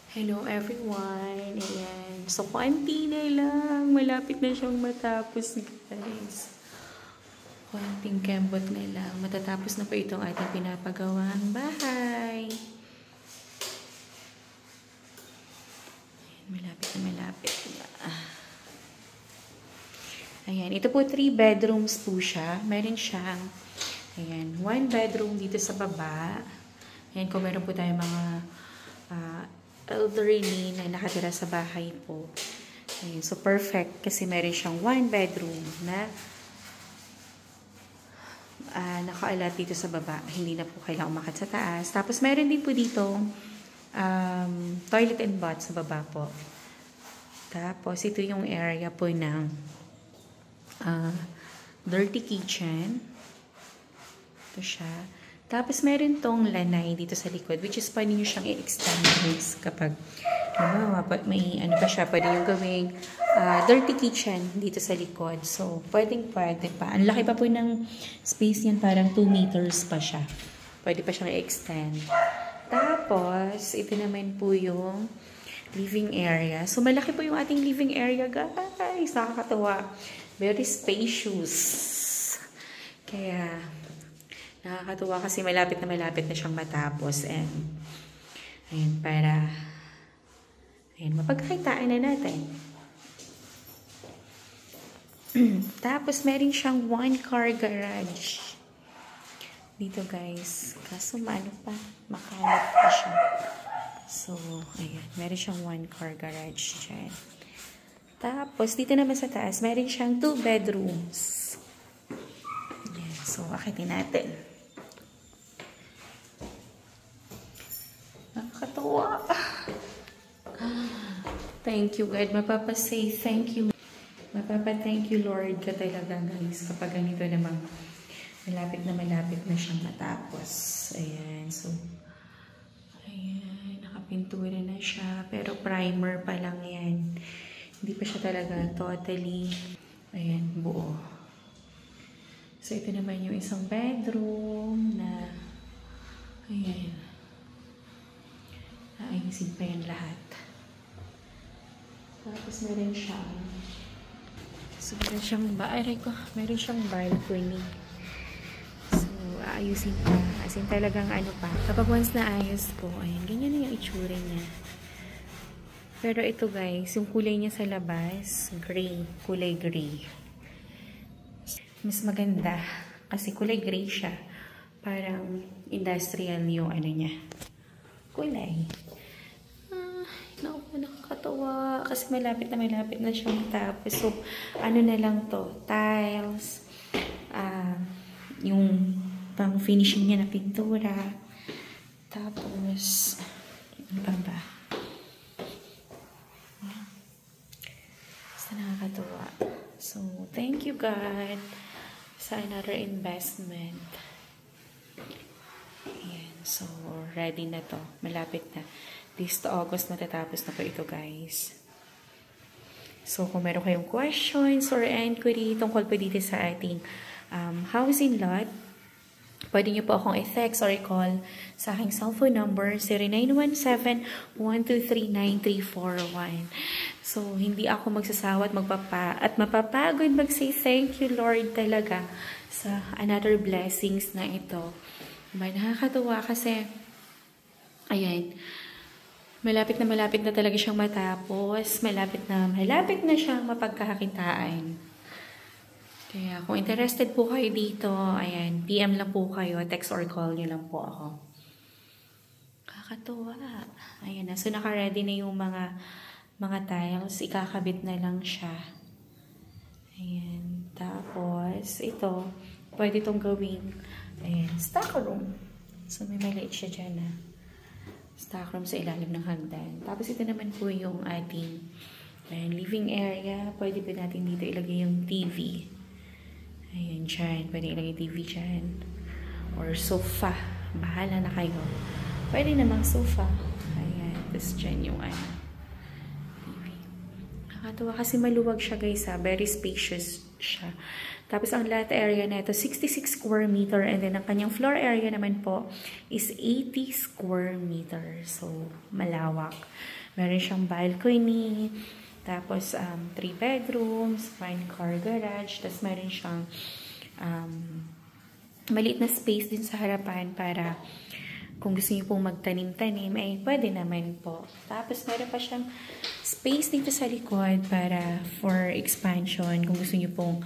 Hello everyone! Ayan. So, konti na lang. Malapit na siyang matapos, guys. Konting kembot na lang. Matatapos na po itong ating pinapagawang bahay. Ayan, malapit na. Ayan. Ito po 3 bedrooms po siya. Meron siyang, ayan, 1 bedroom dito sa baba. Ayan, kung meron po tayo mga elderly na nakatira sa bahay po. Ayan, so, perfect kasi meron siyang 1 bedroom na nakaalat dito sa baba. Hindi na po kailangang umakyat sa taas. Tapos, meron din po dito toilet and bath sa baba po. Tapos, ito yung area po ng dirty kitchen. Ito siya. Tapos, meron tong lanay dito sa likod, which is pwede nyo siyang i-extend kapag, halimbawa, may ano pa siya, pwede nyo gawing dirty kitchen dito sa likod. So, pwede pa. Ang laki pa po ng space niyan, parang 2 meters pa siya. Pwede pa siyang i-extend. Tapos, ito naman po yung living area. So, malaki po yung ating living area, guys. Nakakatawa. Very spacious. Kaya, nakakatuwa kasi malapit na siyang matapos. And, ayan, para, ayan, mapagkakitaan na natin. Tapos, meron siyang 1-car garage. Dito, guys. Kaso, makalat pa siya. So, ayan, meron siyang 1-car garage dyan. Tapos, dito naman sa taas, meron siyang 2 bedrooms. Ayan, so, akitin natin. Nakakatawa. Thank you, God. Mapapasay thank you. Mapapa-thank you, Lord, ka talaga, guys. Kapag ganito namang malapit na siyang matapos. Ayan. So, ayan. Nakapintura na siya. Pero primer pa lang yan. Hindi pa siya talaga totally, ayan, buo. So, ito naman yung isang bedroom na, ayan. Ayusin pa yan lahat. Tapos, meron siyang balcony. So, aayusin pa. As in, talagang ano pa. Kapag once na ayos po, ayan, ganyan na yung itsura niya. Pero ito, guys, yung kulay niya sa labas, gray. Kulay gray. Mas maganda. Kasi kulay gray siya. Parang industrial yung ano niya. Kulay. Naku, nakakatawa. Kasi malapit na siyang matapos. So, ano na lang to? Tiles. Yung pang finishing niya na pintura. Tapos, ano ba? Basta nakakatawa. So, thank you, God, sa another investment. Ayan. So, ready na to. Malapit na. This August, matatapos na po ito, guys. So, kung meron kayong questions or inquiry tungkol po dito sa ating housing lot, pwede nyo po akong i-text or i-call sa aking cellphone number, 0917-123-9341. So, hindi ako magsasawa at mapapagod mag-say thank you, Lord, talaga sa another blessings na ito. Diba? Nakakatuwa kasi, ayan, malapit na talaga siyang matapos. Malapit na siyang mapagkakakitaan. Kaya kung interested po kayo dito, ayan, PM lang po kayo, text or call nyo lang po ako. Kakatuwa. Ayan na. So, naka-ready na yung mga tiles. Ikakabit na lang siya. Ayan. Tapos, ito, pwede itong gawing, ayan, stock room. So, may maliit siya dyan na stock room sa ilalim ng hagdan. Tapos, ito naman po yung ating living area. Pwede po natin dito ilagay yung TV. Ayan, dyan. Pwede ilagay TV dyan. Or sofa. Bahala na kayo. Pwede namang sofa. Ayan. Tapos dyan yung TV. Nakakatawa kasi maluwag siya, guys, ha. Very spacious. siya. Tapos ang lot area na ito, 66 square meter. And then ang kanyang floor area naman po is 80 square meter. So, malawak. Meron siyang balcony. Tapos, 3 bedrooms, fine car garage. Tapos, meron siyang maliit na space din sa harapan para kung gusto niyo pong magtanim-tanim, pwede naman po. Tapos, meron pa siyang space dito sa likod para for expansion. Kung gusto niyo pong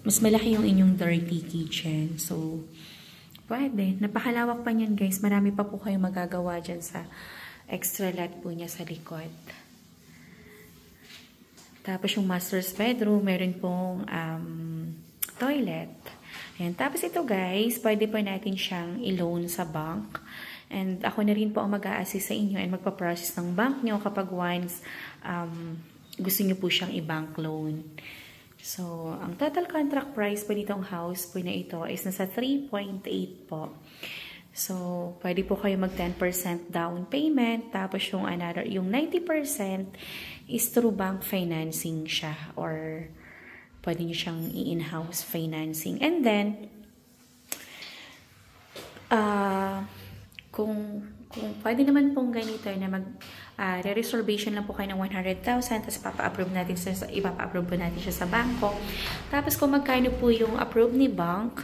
mas malaki yung inyong dirty kitchen. So, pwede. Napakalawak pa niyan, guys. Marami pa po kayo magagawa dyan sa extra lot po niya sa likod. Tapos, yung master's bedroom, meron pong toilet. Ayan. Tapos ito guys, pwede po natin siyang i-loan sa bank. And ako na rin po ang mag-a-assist sa inyo and magpa-process ng bank nyo kapag once gusto nyo po siyang i-bank loan. So, ang total contract price po nitong house po na ito is nasa 3.8 po. So, pwede po kayo mag 10% down payment. Tapos yung 90% is through bank financing siya or pwede nyo siyang i-in-house financing. And then, kung pwede naman pong ganito na re-reservation lang po kayo ng 100,000 tapos ipapa-approve po natin siya sa bangko. Tapos kung magkano po yung approve ni bank,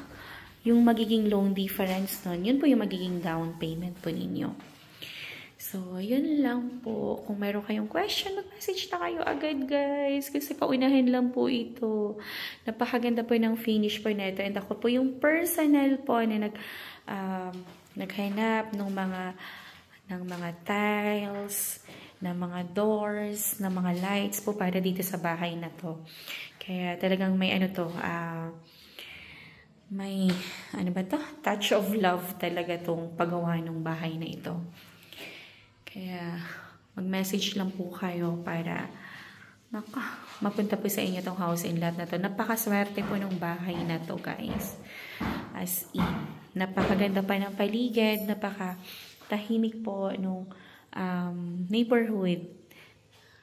yung magiging loan difference nun, yun po yung magiging down payment po ninyo. So, yun lang po. Kung meron kayong question, mag-message na kayo agad, guys. Kasi paunahin lang po ito. Napakaganda po ng finish po nito. And ako po yung personal po na naghanap ng mga tiles, ng mga doors, ng mga lights po para dito sa bahay na to. Kaya talagang may may touch of love talaga tong paggawa ng bahay na ito. Kaya, mag-message lang po kayo para mapunta po sa inyo tong house and lot na to. Napakaswerte po ng bahay na to, guys. As in, napakaganda pa ng paligid, napakatahimik po nung neighborhood.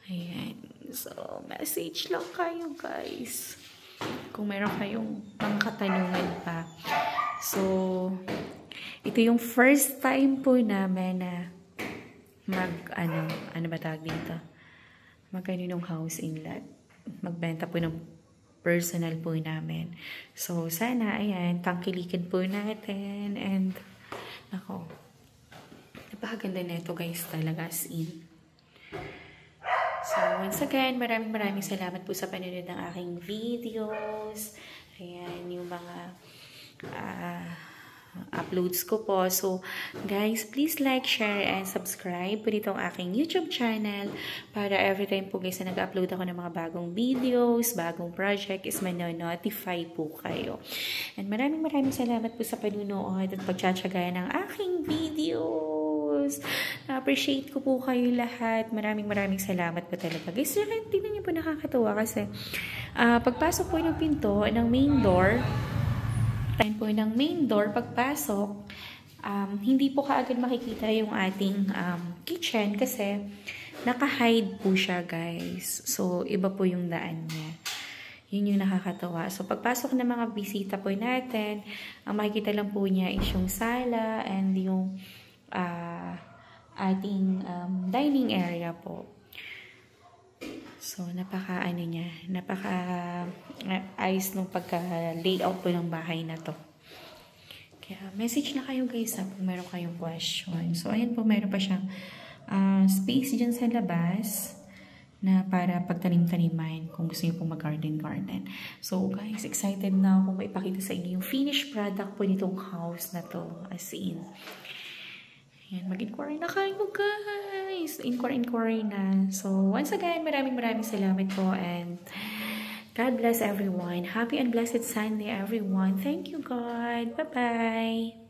Ayan. So, message lang kayo, guys. Kung meron kayong mga katanungan pa. So, ito yung first time po namin na magkaninong house in lot. Magbenta po ng personal po namin. So, sana, ayan, tangkilikin po natin. And, napakaganda na ito guys talaga as in. So, once again, maraming salamat po sa panonood ng aking videos. Ayan, yung mga uploads ko po. So, guys, please like, share, and subscribe po nitong aking YouTube channel para every time po guys na nag-upload ako ng mga bagong videos, bagong project is mano-notify po kayo. And maraming salamat po sa panunood at pagtsatsaga ng aking videos. Na-appreciate ko po kayo lahat. Maraming salamat po talaga. Guys, tingnan niyo po nakakatuwa kasi pagpasok po ng pinto ng main door, pagpasok, hindi po kaagad makikita yung ating kitchen kasi naka-hide po siya, guys. So, iba po yung daan niya. Yun yung nakakatawa. So, pagpasok ng mga bisita po natin, ang makikita lang po niya is yung sala and yung ating dining area po. So, napaka-ayos nung pagka-layout po ng bahay na to. Kaya, message na kayo guys kung meron kayong question. So, ayan po, meron pa siyang space dyan sa labas na para pagtanim-taniman kung gusto niyo pong mag-garden. So, guys, excited na ako maipakita sa inyo yung finished product po nitong house na to. As in, ayan, mag-inquiry na kayo guys. Inquiry na. So, once again, maraming salamat po and God bless everyone. Happy and blessed Sunday everyone. Thank you God. Bye-bye.